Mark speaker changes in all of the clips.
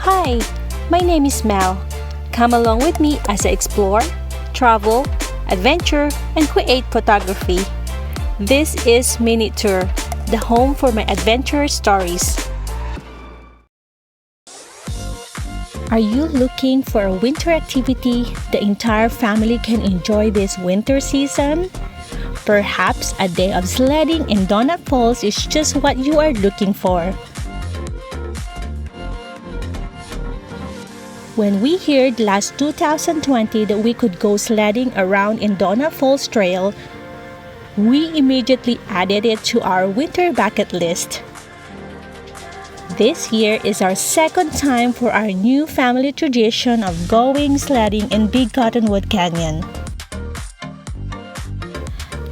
Speaker 1: Hi, my name is Mel. Come along with me as I explore, travel, adventure, and create photography. This is MinuteTour, the home for my adventure stories. Are you looking for a winter activity the entire family can enjoy this winter season? Perhaps a day of sledding in Donut Falls is just what you are looking for. When we heard last 2020 that we could go sledding around in Donut Falls Trail, we immediately added it to our winter bucket list. This year is our second time for our new family tradition of going sledding in Big Cottonwood Canyon.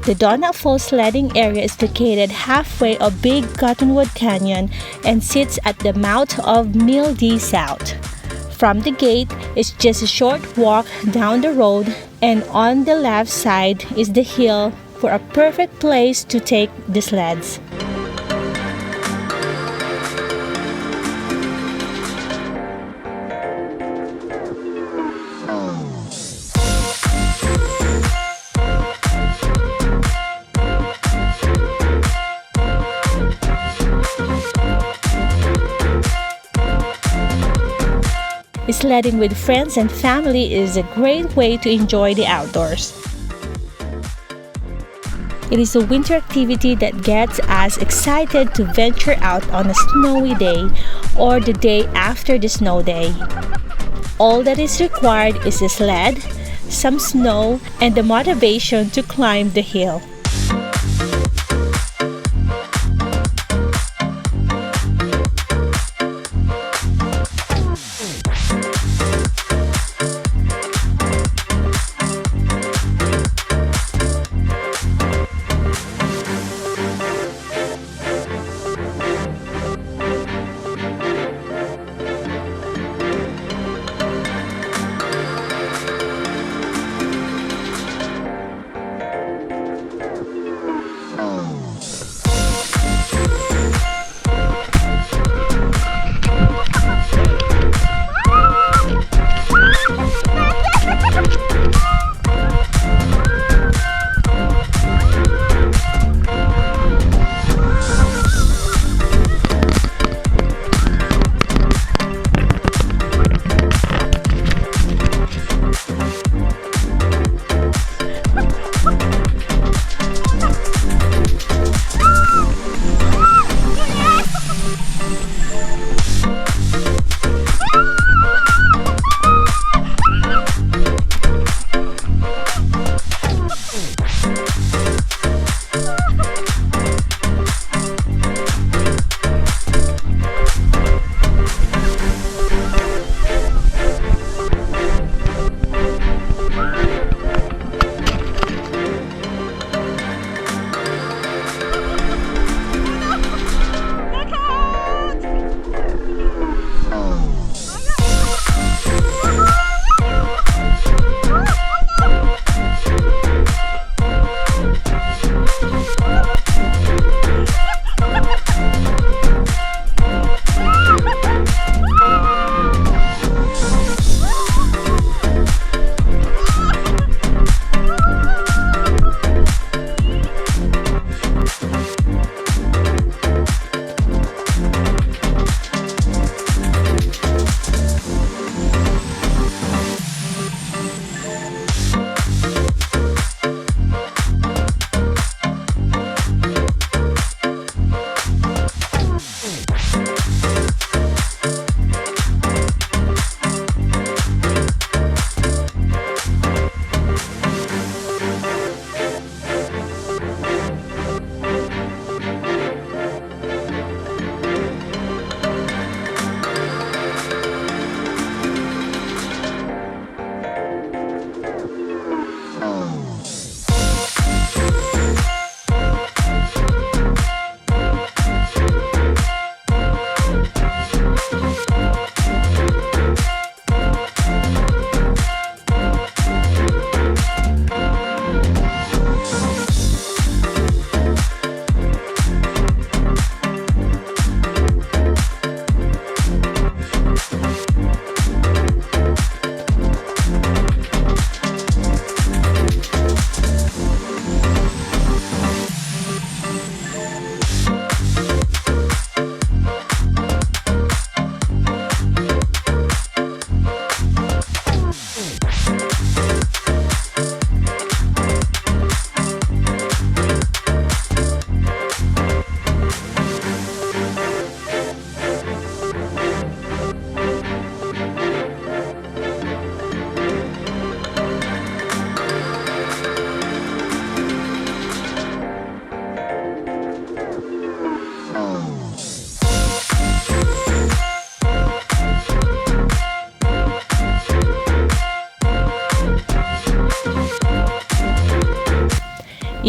Speaker 1: The Donut Falls sledding area is located halfway of Big Cottonwood Canyon and sits at the mouth of Mill D South. From the gate, it's just a short walk down the road, and on the left side is the hill for a perfect place to take the sleds. Sledding with friends and family is a great way to enjoy the outdoors. It is a winter activity that gets us excited to venture out on a snowy day or the day after the snow day. All that is required is a sled, some snow, and the motivation to climb the hill.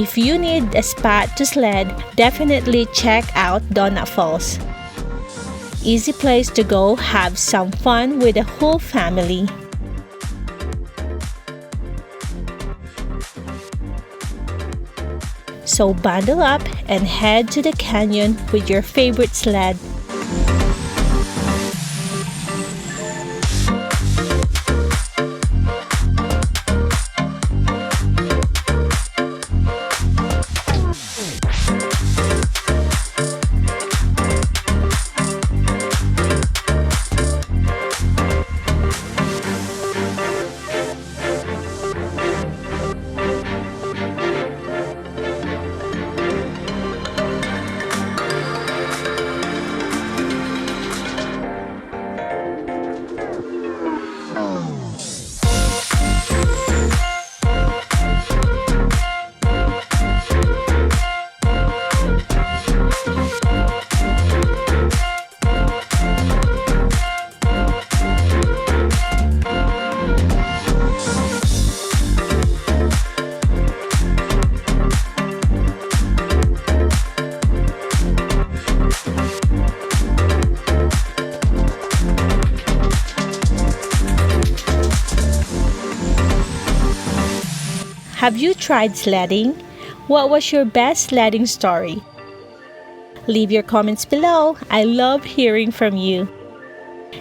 Speaker 1: If you need a spot to sled, definitely check out Donut Falls. Easy place to go have some fun with the whole family. So bundle up and head to the canyon with your favorite sled. Have you tried sledding? What was your best sledding story? Leave your comments below. I love hearing from you.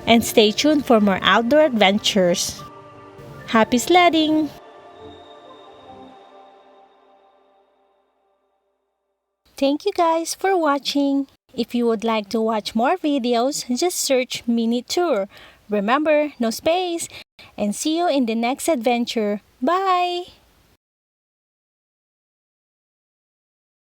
Speaker 1: And stay tuned for more outdoor adventures. Happy sledding! Thank you guys for watching. If you would like to watch more videos, just search MinuteTour. Remember, no space. And see you in the next adventure. Bye!